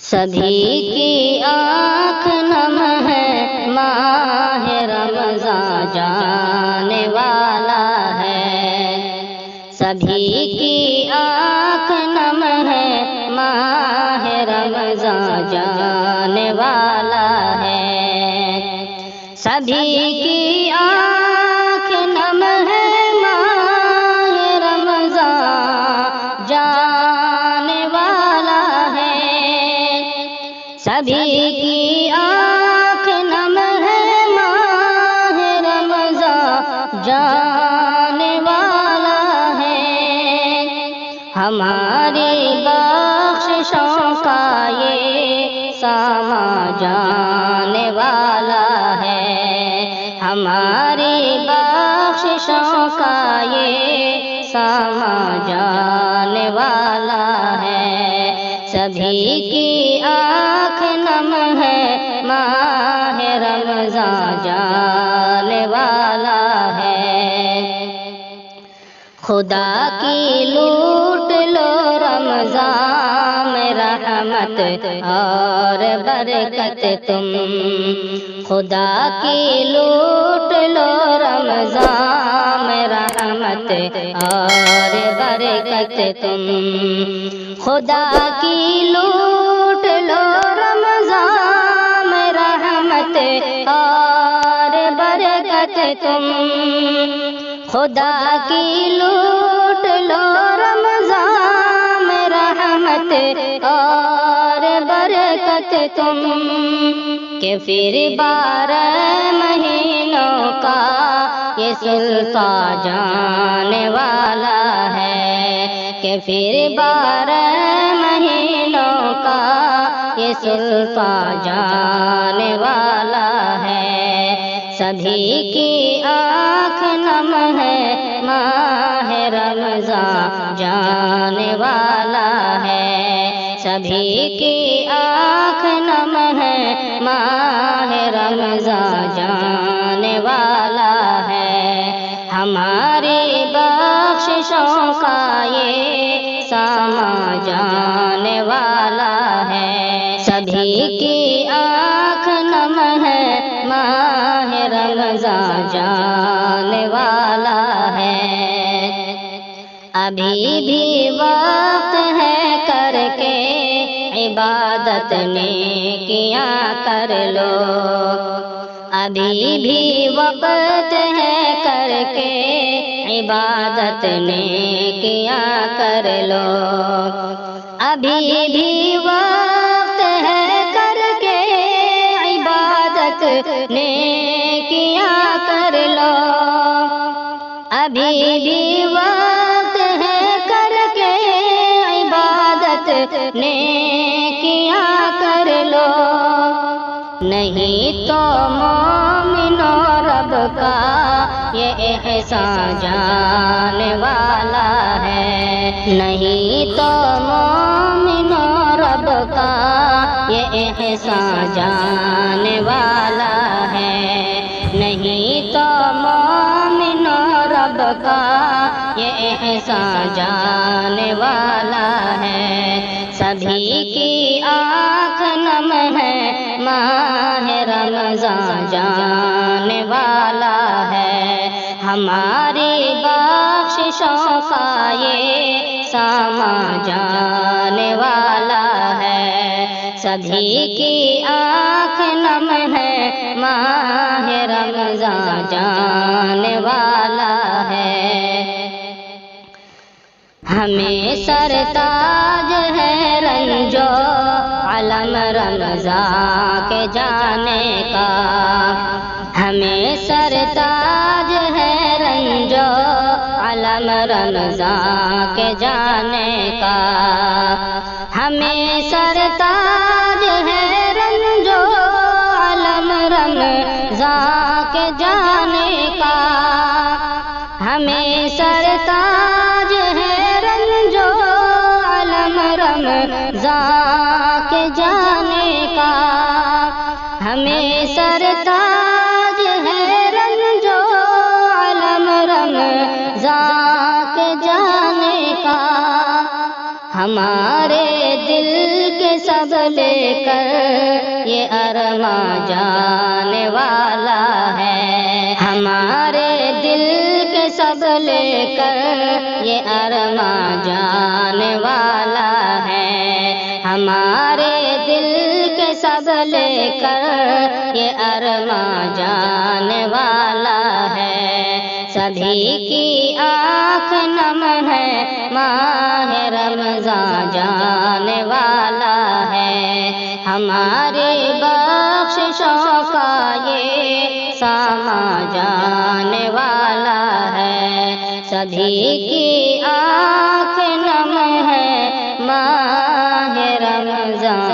سبھی کی آنکھ نم ہے، ماہ رمضان جانے والا ہے۔ سبھی کی آنکھ نم ہے، ماہ رمضان جانے والا ہے۔ سبھی کی آنکھ نم ہے، ماہ رمضان جانے والا ہے۔ سبھی کی آنکھ نم ہے، ماہ رمضان جانے والا ہے۔ ہماری بخششوں کا یہ ساما جانے والا ہے۔ ہماری بخششوں کا یہ ساما جانے والا ہے۔ سبھی کی آنکھ نم ہے، ماہ رمضان جانے والا ہے۔ خدا کی لوٹ لو رمضان میں رحمت اور برکت تم۔ خدا کی لوٹ لو رمضان میں رحمت اور برکت تم۔ خدا کی لوٹ لو رمضان میں رحمت اور برکت تم۔ خدا کی لوٹ لو رمضان میں رحمت اور برکت تم۔ کہ پھر 12 مہینوں کا یہ سلطان جانے والا ہے۔ کہ پھر 12 مہینوں کا یہ سلطان جانے والا ہے۔ سبھی کی آنکھ نم ہے، ماہ رمضان جانے والا ہے۔ سبھی کی آنکھ نم ہے، ماہ رمضان جانے والا ہے۔ ہماری بخششوں کا یہ ساما جانے والا ہے۔ سبھی کی آنکھ نم ہے، ماہ رمضان جانے والا ہے۔ ابھی بھی وقت ہے کر کے عبادت نیکیاں کر لو۔ ابھی بھی وقت ہے کر کے عبادت نیکیاں کر لو۔ ابھی بھی وقت ہے کر کے عبادت نیکیاں کر لو۔ ابھی بھی وقت ہے کر کے عبادت نیکیاں کر لو۔ نہیں تو مومنو رب کا یہ احسان جانے والا ہے۔ نہیں تو مومنو رب کا یہ احسان جانے والا ہے۔ نہیں تو مومنو رب کا یہ احسان جانے والا ہے۔ سبھی کی آنکھ نم ہے، ماہ رمضان جانے والا ہے۔ ہماری بخششوں کا یہ ساما جانے والا ہے۔ سبھی کی آنکھ نم ہے، ماہ رمضان جانے والا ہے۔ ہمیں سرتاج ہے رنجو علم رمضان کے جانے کا۔ ہمیں سرتاج ہے رنجو علم رمضان کے جانے کا۔ ہمیں سرتاج ہے رنجو علم رمضان کے جانے کا۔ ہمیں سرتاج ہے رنجو علم رمضان کے جانے کا۔ ہمیں سرتاج ہے رنجو علم رمضان کے جانے کا۔ ہمارے دل کے کے سب لے کر یہ ارماں جانے والا ہے، ہمارے دل کے سب لے کر یہ ارماں جانے والا ہے، ہمارے دل کے سب لے کر یہ ارماں جانے والا ہے، سبھی کی آنکھ نم ہے، ماہ رمضان جانے والا ہے، ہمارے بخششوں کا یہ سامان جانے والا ہے، سبھی کی آنکھ نم ہے، ماہ رمضان